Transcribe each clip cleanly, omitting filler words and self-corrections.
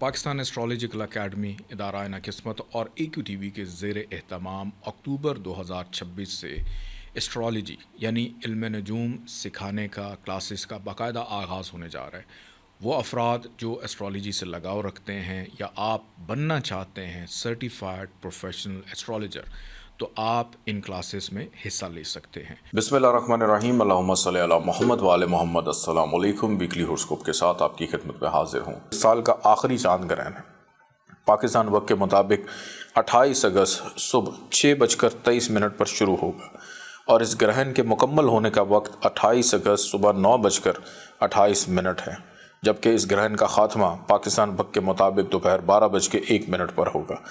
Pakistan astrological academy इदारा आइना किस्मत और AQ TV के ज़ेर एहतमाम अक्टूबर 2026 से एस्ट्रोलॉजी यानी इल्म नजूम सिखाने का क्लासेस का बाकायदा आगाज़ होने जा रहा है। वो अफराद जो एस्ट्रोलॉजी से लगाव रखते हैं या आप बनना चाहते हैं सर्टिफाइड प्रोफेशनल एस्ट्रोलॉजर, तो आप इन क्लासेस में हिस्सा ले सकते हैं। बिस्मिल्लाहिर्रहमानिर्रहीम, अल्लाहुम्मा सल्ली अला मोहम्मद व आले मोहम्मद। अस्सलाम वालेकुम। वीकली हॉरोस्कोप के साथ आपकी खिदमत में हाजिर हूँ। इस साल का आखिरी चांद ग्रहण है। पाकिस्तान वक्त के मुताबिक 28 अगस्त सुबह 6:23 पर शुरू होगा और इस ग्रहण के मुकम्मल होने का वक्त 28 अगस्त सुबह 9:28 है, जबकि इस ग्रहण का खात्मा पाकिस्तान वक्त के मुताबिक दोपहर 12:01 पर होगा।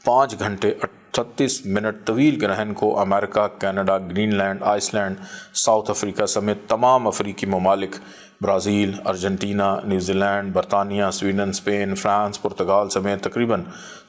5 घंटे 38 मिनट तवील ग्रहण को America, Canada, Greenland, Iceland, South Africa समेत तमाम अफ्रीकी ममालिक, ब्राज़ील, अर्जेंटीना, न्यूजीलैंड, बरतानिया, स्वीडन, स्पेन, फ्रांस, पुर्तगाल समेत तकरीबन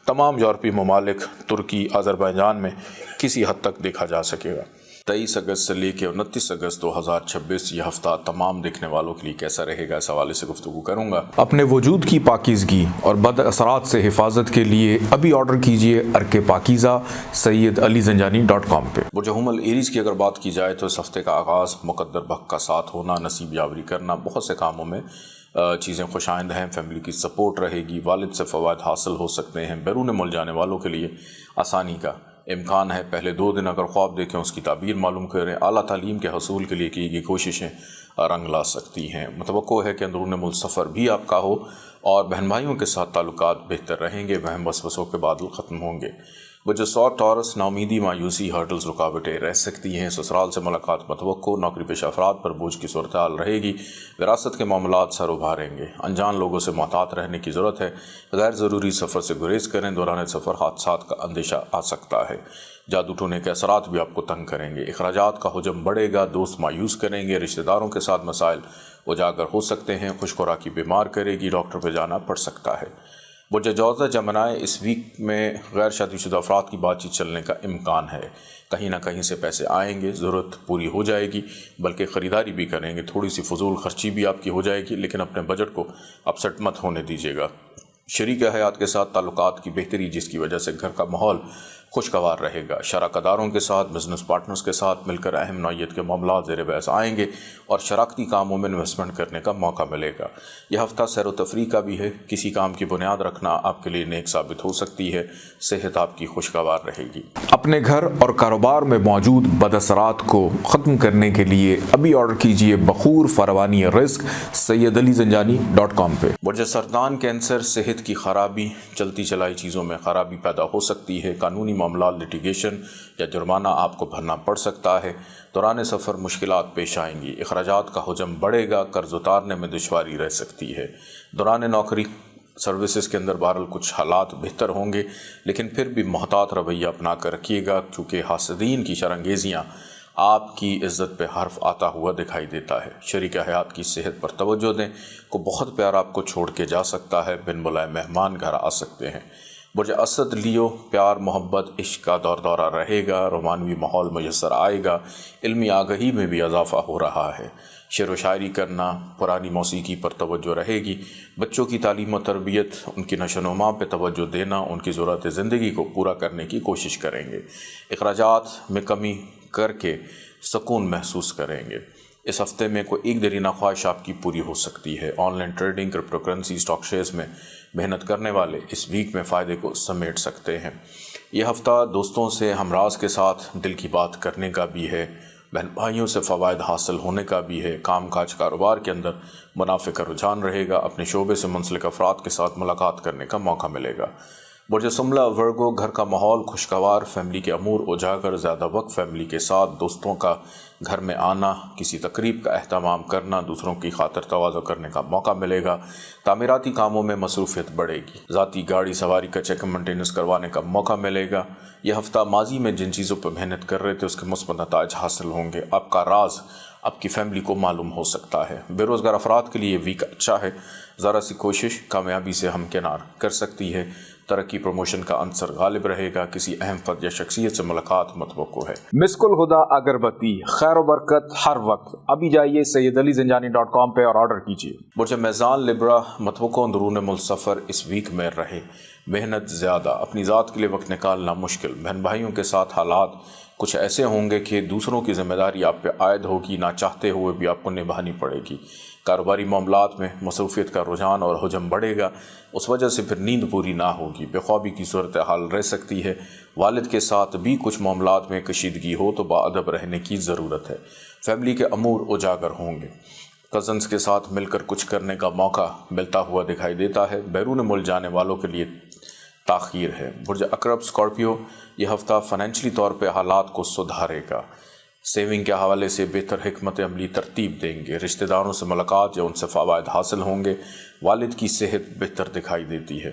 तमाम यूरोपीय ममालिक, तुर्की, अज़रबैजान में किसी हद तक देखा जा सकेगा। 23 अगस्त से लेकर 29 अगस्त 2026 यह हफ्ता तमाम देखने वालों के लिए कैसा रहेगा, इस हवाले से गुफ्तगू करूँगा। अपने वजूद की पाकीज़गी और बद असरात से हिफाजत के लिए अभी ऑर्डर कीजिए अर्के पाकीज़ा SayyidAliZanjani.com पे। बुर्ज हुमल एरीज की अगर बात की जाए तो इस हफ्ते का आगाज़ मुकद्दर बख्त का साथ होना, नसीब यावरी करना, बहुत से कामों में चीज़ें खुशाइंद हैं, फैमिली की सपोर्ट रहेगी, वालिद से फ़वाद हासिल हो सकते हैं। बैरून मुल्क जाने वालों के लिए आसानी का इम्कान है। पहले 2 दिन अगर ख्वाब देखें उसकी ताबीर मालूम करें। आला तालीम के हसूल के लिए की गई कोशिशें रंग ला सकती हैं। मुतवक्को है कि अंदरून मुल्क सफ़र भी आपका हो और बहन भाइयों के साथ ताल्लुकात बेहतर रहेंगे, वहम वसवसों के बादल ख़त्म होंगे। वजह सौर टॉरस, नाउमीदी, मायूसी, हर्डल्स, रुकावटें रह सकती हैं। ससुराल से मुलाकात मुतवक्को, नौकरी पेशा अफराद पर बोझ की सूरत हाल रहेगी। विरासत के मामलात सर उभारेंगे। अनजान लोगों से मोहतात रहने की ज़रूरत है। गैर ज़रूरी सफ़र से गुरेज करें। दौरान सफ़र हादसात का अंदेशा आ सकता है। जादू टोने के असरात भी आपको तंग करेंगे। अखराजात का हुजम बढ़ेगा। दोस्त मायूस करेंगे। रिश्तेदारों के साथ मसाइल उजागर हो सकते हैं। खुशखुराकी बीमार करेगी। डॉक्टर पर जाना पड़ सकता है। बुर्ज जौज़ा जमनाए, इस वीक में गैर शादीशुदा अफराद की बातचीत चलने का इम्कान है। कहीं ना कहीं से पैसे आएंगे, ज़रूरत पूरी हो जाएगी, बल्कि ख़रीदारी भी करेंगे। थोड़ी सी फजूल खर्ची भी आपकी हो जाएगी, लेकिन अपने बजट को अपसेट मत होने दीजिएगा। शरीक हयात के साथ ताल्लुकात की बेहतरी, जिसकी वजह से घर का माहौल खुशगवार रहेगा। शराकतदारों के साथ, बिजनेस पार्टनर्स के साथ मिलकर अहम नौइयत के मामला ज़ेर बहस आएंगे और शराकती कामों में इन्वेस्टमेंट करने का मौका मिलेगा। यह हफ्ता सैर व तफरीह का भी है। किसी काम की बुनियाद रखना आपके लिए नेक साबित हो सकती है। सेहत आपकी खुशगवार रहेगी। अपने घर और कारोबार में मौजूद बदअसरात को ख़त्म करने के लिए अभी ऑर्डर कीजिए बखूर फरवानी रिस्क SayyidAliZanjani.com पे। बुर्ज सरदान, कैंसर, सेहत की खराबी, चलती चलाई चीज़ों में खराबी पैदा हो सकती है। कानूनी मामला, लिटिगेशन या जुर्माना आपको भरना पड़ सकता है। दौरान सफ़र मुश्किलात पेश आएंगी। अखराजात का हुजम बढ़ेगा। कर्ज उतारने में दुश्वारी रह सकती है। दौरान नौकरी सर्विसेज के अंदर बहरहाल कुछ हालात बेहतर होंगे, लेकिन फिर भी मोहतात रवैया अपना कर रखिएगा, क्योंकि हासदीन की शरंगेजियाँ आपकी इज़्ज़त पे हर्फ आता हुआ दिखाई देता है। शरीक हयात की सेहत पर तवज्जो दें। को बहुत प्यार आपको छोड़ के जा सकता है। बिन बुलाए मेहमान घर आ सकते हैं। बुर्ज असद, लियो, प्यार, मोहब्बत, इश्क का दौर दौरा रहेगा। रोमानवी माहौल मुयस्सर आएगा। इल्मी आगही में भी इजाफा हो रहा है। शेर व शायरी करना, पुरानी मौसीकी पर तवज्जो रहेगी। बच्चों की तालीम व तरबियत, उनकी नशोनुमा पर तवज्जो देना, उनकी ज़रूरत ज़िंदगी को पूरा करने की कोशिश करेंगे। अखराजात में कमी करके सुकून महसूस करेंगे। इस हफ्ते में कोई एक दरीना ख्वाहिश आपकी पूरी हो सकती है। Online trading, crypto currency, stock shares में मेहनत करने वाले इस वीक में फ़ायदे को समेट सकते हैं। यह हफ्ता दोस्तों से हमराज के साथ दिल की बात करने का भी है। बहन भाइयों से फ़वाइद हासिल होने का भी है। काम काज कारोबार के अंदर मुनाफे का रुझान रहेगा। अपने शोबे से मुंसलिक अफराद के साथ मुलाकात करने का मौका मिलेगा। बुर्ज सुमला, वर्गो, घर का माहौल खुशगवार। फैमिली के अमूर उजागर। ज़्यादा वक्त फैमिली के साथ, दोस्तों का घर में आना, किसी तकरीब का अहतमाम करना, दूसरों की खातिर तवाज़ो करने का मौका मिलेगा। तामीराती कामों में मसरूफियत बढ़ेगी। ज़ाती गाड़ी सवारी का चेक मेंटेनेंस करवाने का मौका मिलेगा। यह हफ्ता माजी में जिन चीज़ों पर मेहनत कर रहे थे उसके मुस्बत नताइज हासिल होंगे। आपका राज آپ کی فیملی کو معلوم ہو سکتا ہے۔ بے روزگار افراد کے لیے ویک اچھا ہے، ذرا سی کوشش کامیابی سے ہمکنار کر سکتی ہے۔ ترقی پروموشن کا عنصر غالب رہے گا، کسی اہم فرد یا شخصیت سے ملاقات متوقع ہے۔ مسک الہدا اگربتی، خیر و برکت ہر وقت۔ ابھی جائیے سیدعلیزنجانی.com پہ اور آرڈر کیجیے۔ برج میزان لبرا، متوقع اندرون ملک سفر اس ویک میں رہے، محنت زیادہ، اپنی ذات کے لیے وقت نکالنا مشکل، بہن بھائیوں کے ساتھ حالات کچھ ایسے ہوں گے کہ دوسروں کی ذمہ داری آپ پہ عائد ہوگی، نہ چاہتے ہوئے بھی آپ کو نبھانی پڑے گی۔ کاروباری معاملات میں مصروفیت کا رجحان اور حجم بڑھے گا، اس وجہ سے پھر نیند پوری نہ ہوگی، بے خوابی کی صورتحال رہ سکتی ہے۔ والد کے ساتھ بھی کچھ معاملات میں کشیدگی ہو تو باادب رہنے کی ضرورت ہے۔ فیملی کے امور اجاگر ہوں گے، کزنز کے ساتھ مل کر کچھ کرنے کا موقع ملتا ہوا دکھائی دیتا ہے۔ بیرون ملک جانے والوں کے لیے تاخیر ہے۔ برج عقرب اسکارپیو، یہ ہفتہ فائنینشلی طور پہ حالات کو سدھارے گا، سیونگ کے حوالے سے بہتر حکمت عملی ترتیب دیں گے، رشتہ داروں سے ملاقات یا ان سے فوائد حاصل ہوں گے، والد کی صحت بہتر دکھائی دیتی ہے۔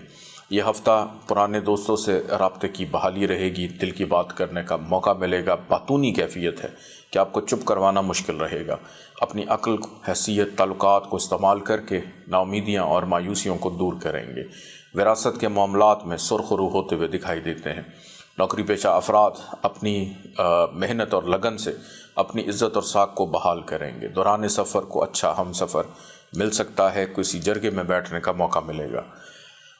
یہ ہفتہ پرانے دوستوں سے رابطے کی بحالی رہے گی، دل کی بات کرنے کا موقع ملے گا۔ باتونی کیفیت ہے کہ آپ کو چپ کروانا مشکل رہے گا، اپنی عقل، حیثیت، تعلقات کو استعمال کر کے ناامیدیاں اور مایوسیوں کو دور کریں گے۔ وراثت کے معاملات میں سرخ رو ہوتے ہوئے دکھائی دیتے ہیں۔ نوکری پیشہ افراد اپنی محنت اور لگن سے اپنی عزت اور ساکھ کو بحال کریں گے۔ دوران سفر کو اچھا ہم سفر مل سکتا ہے، کسی جرگے میں بیٹھنے کا موقع ملے گا۔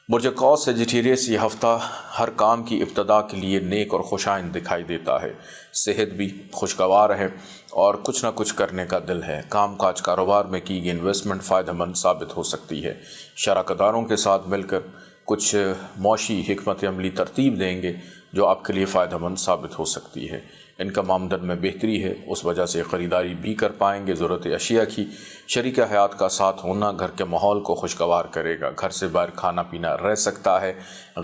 برج قوس سیجیٹیریس، یہ ہفتہ ہر کام کی ابتدا کے لیے نیک اور خوشائند دکھائی دیتا ہے، صحت بھی خوشگوار ہے اور کچھ نہ کچھ کرنے کا دل ہے۔ کام کاج کاروبار میں کی گئی انویسٹمنٹ فائدہ مند ثابت ہو سکتی ہے۔ شراکت داروں کے ساتھ مل کر کچھ معاشی حکمت عملی ترتیب دیں گے جو آپ کے لیے فائدہ مند ثابت ہو سکتی ہے۔ انکم آمدن میں بہتری ہے، اس وجہ سے خریداری بھی کر پائیں گے۔ ضرورت اشیاء کی شریک حیات کا ساتھ ہونا گھر کے ماحول کو خوشگوار کرے گا۔ گھر سے باہر کھانا پینا رہ سکتا ہے۔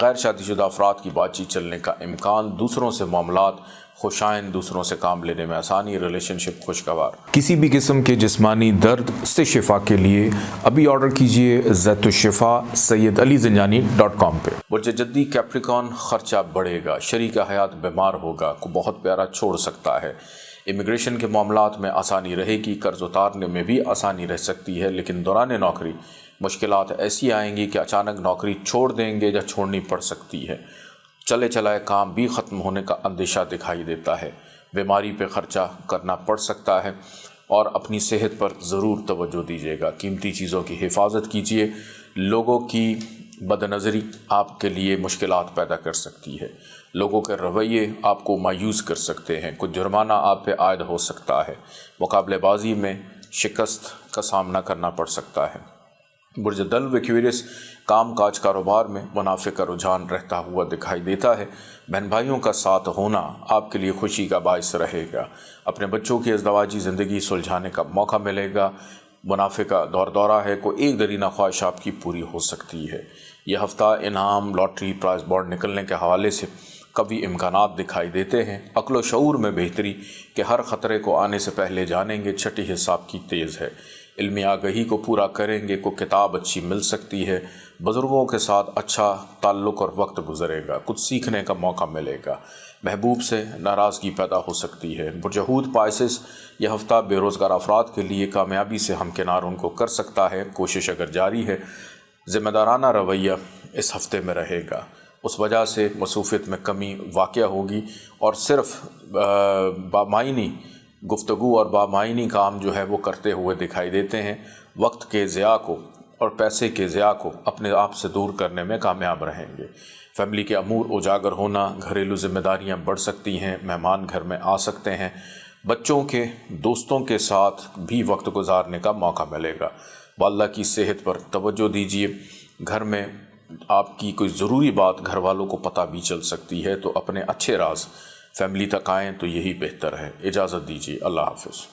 غیر شادی شدہ افراد کی بات چیت چلنے کا امکان، دوسروں سے معاملات خوشائن، دوسروں سے کام لینے میں آسانی، ریلیشن شپ خوشگوار۔ کسی بھی قسم کے جسمانی درد سے شفا کے لیے ابھی آرڈر کیجیے زیت الشفا سیدعلیزنجانی.com پہ۔ برج جدی کیپریکان، خرچہ بڑھے گا، شریک حیات بیمار ہوگا، کو بہت پیارا چھوڑ سکتا ہے۔ امیگریشن کے معاملات میں آسانی رہے گی، قرض اتارنے میں بھی آسانی رہ سکتی ہے، لیکن دوران نوکری مشکلات ایسی آئیں گی کہ اچانک نوکری چھوڑ دیں گے یا چھوڑنی پڑ سکتی ہے۔ چلے چلائے کام بھی ختم ہونے کا اندیشہ دکھائی دیتا ہے۔ بیماری پہ خرچہ کرنا پڑ سکتا ہے اور اپنی صحت پر ضرور توجہ دیجیے گا۔ قیمتی چیزوں کی حفاظت کیجیے، لوگوں کی بد نظری آپ کے لیے مشکلات پیدا کر سکتی ہے، لوگوں کے رویے آپ کو مایوس کر سکتے ہیں، کچھ جرمانہ آپ پہ عائد ہو سکتا ہے، مقابلے بازی میں شکست کا سامنا کرنا پڑ سکتا ہے۔ برج دلو ایکویریس، کام کاج کاروبار میں منافع کا رجحان رہتا ہوا دکھائی دیتا ہے۔ بہن بھائیوں کا ساتھ ہونا آپ کے لیے خوشی کا باعث رہے گا۔ اپنے بچوں کی ازدواجی زندگی سلجھانے کا موقع ملے گا۔ منافع کا دور دورہ ہے، کوئی ایک درینہ خواہش آپ کی پوری ہو سکتی ہے۔ یہ ہفتہ انعام، لاٹری، پرائز بانڈ نکلنے کے حوالے سے قوی امکانات دکھائی دیتے ہیں۔ عقل و شعور میں بہتری کہ ہر خطرے کو آنے سے پہلے جانیں گے، چھٹی حساب کی تیز ہے۔ علمی آگہی کو پورا کریں گے، کو کتاب اچھی مل سکتی ہے۔ بزرگوں کے ساتھ اچھا تعلق اور وقت گزرے گا، کچھ سیکھنے کا موقع ملے گا۔ محبوب سے ناراضگی پیدا ہو سکتی ہے۔ برج حوت پائسس، یہ ہفتہ بے روزگار افراد کے لیے کامیابی سے ہمکنار ان کو کر سکتا ہے، کوشش اگر جاری ہے۔ ذمہ دارانہ رویہ اس ہفتے میں رہے گا، اس وجہ سے مصروفیت میں کمی واقع ہوگی اور صرف بامعنی گفتگو اور بامعنی کام جو ہے وہ کرتے ہوئے دکھائی دیتے ہیں۔ وقت کے ضیاع کو اور پیسے کے ضیاع کو اپنے آپ سے دور کرنے میں کامیاب رہیں گے۔ فیملی کے امور اجاگر ہونا، گھریلو ذمہ داریاں بڑھ سکتی ہیں، مہمان گھر میں آ سکتے ہیں، بچوں کے دوستوں کے ساتھ بھی وقت گزارنے کا موقع ملے گا۔ والدہ کی صحت پر توجہ دیجیے۔ گھر میں آپ کی کوئی ضروری بات گھر والوں کو پتہ بھی چل سکتی ہے، تو اپنے اچھے راز فیملی تک آئیں تو یہی بہتر ہے۔ اجازت دیجیے، اللہ حافظ۔